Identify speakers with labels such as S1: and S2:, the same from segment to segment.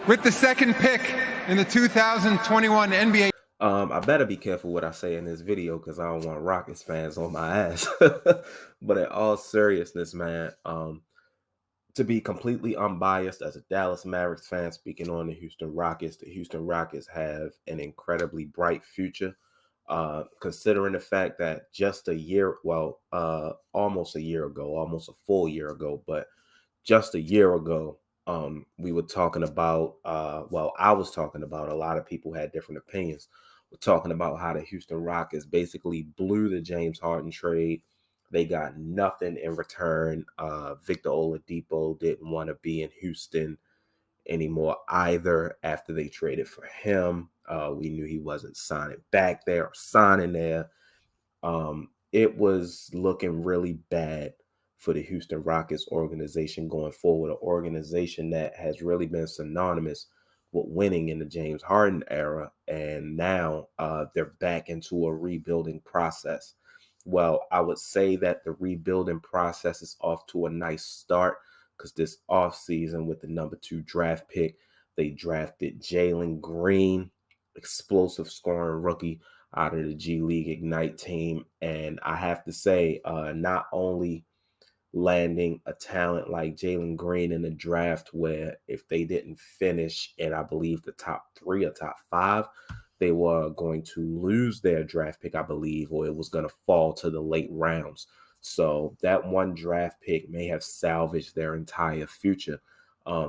S1: With the second pick in the 2021 NBA.
S2: I better be careful what I say in this video because I don't want Rockets fans on my ass. But in all seriousness, man, to be completely unbiased as a Dallas Mavericks fan speaking on the Houston Rockets have an incredibly bright future. Considering the fact that just almost a year ago, almost a full year ago, but just a year ago, we were talking about, I was talking about, a lot of people had different opinions. We're talking about how the Houston Rockets basically blew the James Harden trade. They got nothing in return. Victor Oladipo didn't want to be in Houston anymore either after they traded for him. We knew he wasn't signing back there or signing there. It was looking really bad for the Houston Rockets organization going forward, an organization that has really been synonymous with winning in the James Harden era. And now they're back into a rebuilding process. Well, I would say that the rebuilding process is off to a nice start because this offseason with the number 2 draft pick, they drafted Jalen Green, explosive scoring rookie out of the G League Ignite team. And I have to say, not only landing a talent like Jalen Green in the draft, where if they didn't finish in, I believe, the top 3 or top 5, they were going to lose their draft pick, I believe, or it was going to fall to the late rounds. So that one draft pick may have salvaged their entire future.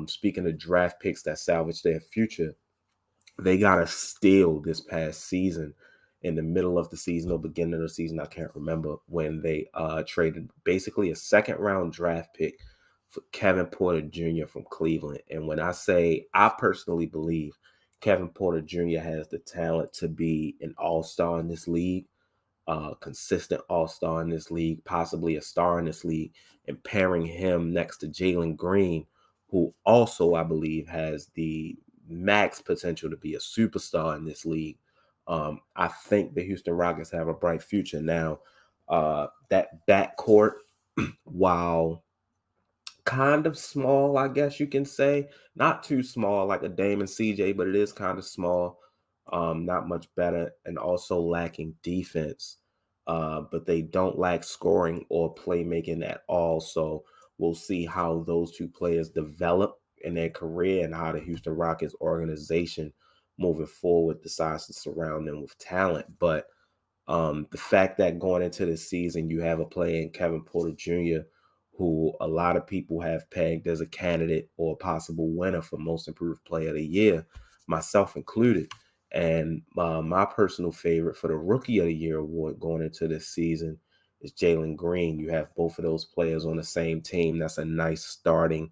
S2: Speaking of draft picks that salvaged their future, they got a steal this past season in the middle of the season or beginning of the season. I can't remember, when they traded basically a second round draft pick for Kevin Porter Jr. from Cleveland. And when I say, I personally believe Kevin Porter Jr. has the talent to be an all-star in this league, consistent all-star in this league, possibly a star in this league, and pairing him next to Jalen Green, who also, I believe, has the max potential to be a superstar in this league. I think the Houston Rockets have a bright future. Now, that backcourt, while kind of small, I guess you can say, not too small like a Dame and CJ, but it is kind of small, not much better, and also lacking defense. But they don't lack scoring or playmaking at all. So we'll see how those two players develop in their career and how the Houston Rockets organization moving forward decides to surround them with talent. But the fact that going into the season, you have a player in Kevin Porter Jr., who a lot of people have pegged as a candidate or a possible winner for Most Improved Player of the Year, myself included. And my personal favorite for the Rookie of the Year award going into this season is Jalen Green. You have both of those players on the same team. That's a nice starting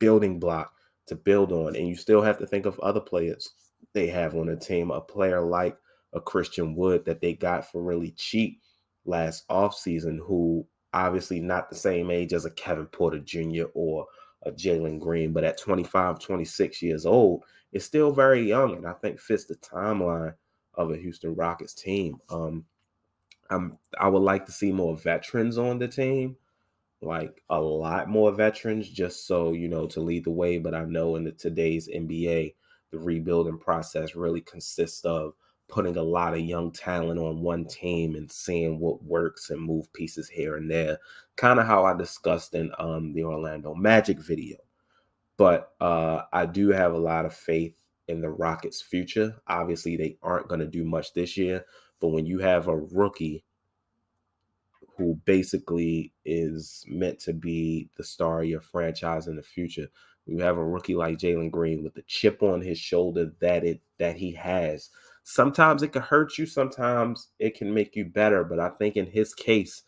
S2: building block to build on. And you still have to think of other players they have on the team. A player like a Christian Wood that they got for really cheap last offseason, who obviously not the same age as a Kevin Porter Jr. or a Jalen Green, but at 25, 26 years old, is still very young, and I think fits the timeline of a Houston Rockets team. I would like to see more veterans on the team, like a lot more veterans, just so, to lead the way. But I know in today's NBA, the rebuilding process really consists of putting a lot of young talent on one team and seeing what works and move pieces here and there, kind of how I discussed in the Orlando Magic video. But I do have a lot of faith in the Rockets' future. Obviously, they aren't going to do much this year, but when you have a rookie who basically is meant to be the star of your franchise in the future, you have a rookie like Jalen Green with the chip on his shoulder that he has. Sometimes it can hurt you, sometimes it can make you better, but I think in his case,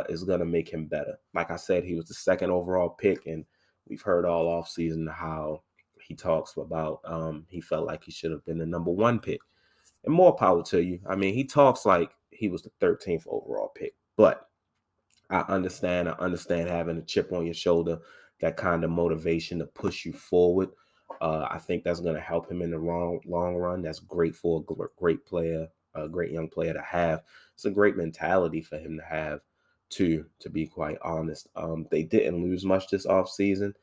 S2: is going to make him better. Like I said, he was the second overall pick, and we've heard all offseason how he talks about he felt like he should have been the number 1 pick. And more power to you. I mean, he talks like he was the 13th overall pick. But I understand having a chip on your shoulder, that kind of motivation to push you forward. I think that's going to help him in the long run. That's great for a great player, a great young player to have. It's a great mentality for him to have, to be quite honest. They didn't lose much this offseason.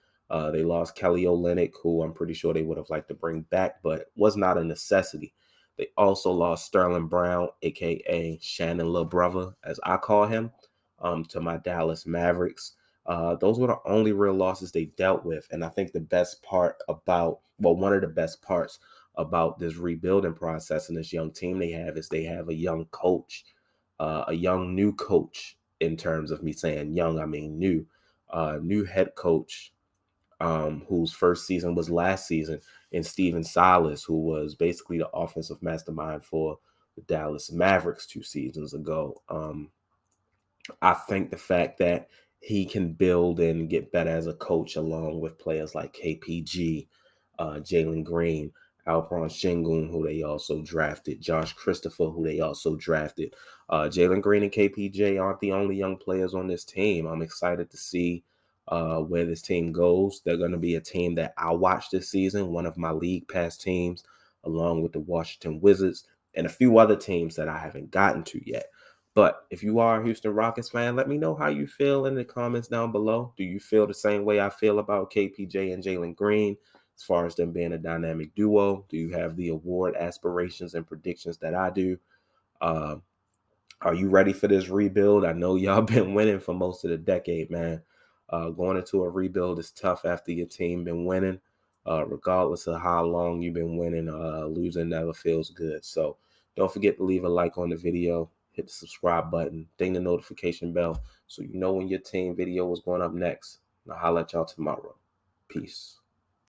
S2: They lost Kelly Olynyk, who I'm pretty sure they would have liked to bring back, but was not a necessity. They also lost Sterling Brown, aka Shannon Lil Brother, as I call him, to my Dallas Mavericks. Those were the only real losses they dealt with. And I think the best part about, well, one of the best parts about this rebuilding process and this young team they have is they have a young coach, a young new coach. In terms of me saying young, I mean new head coach, whose first season was last season, and Steven Silas, who was basically the offensive mastermind for the Dallas Mavericks 2 seasons ago. I think the fact that he can build and get better as a coach, along with players like KPG, Jalen Green, Alpron Şengün, who they also drafted, Josh Christopher, who they also drafted. Jalen Green and KPJ aren't the only young players on this team. I'm excited to see where this team goes. They're going to be a team that I'll watch this season, one of my league pass teams, along with the Washington Wizards and a few other teams that I haven't gotten to yet. But if you are a Houston Rockets fan, let me know how you feel in the comments down below. Do you feel the same way I feel about KPJ and Jalen Green as far as them being a dynamic duo? Do you have the award aspirations and predictions that I do? Uh, are you ready for this rebuild? I know y'all been winning for most of the decade, man. Going into a rebuild is tough after your team been winning. Regardless of how long you've been winning, losing never feels good. So don't forget to leave a like on the video, hit the subscribe button, ding the notification bell so you know when your team video is going up next. I'll holler at y'all tomorrow. Peace.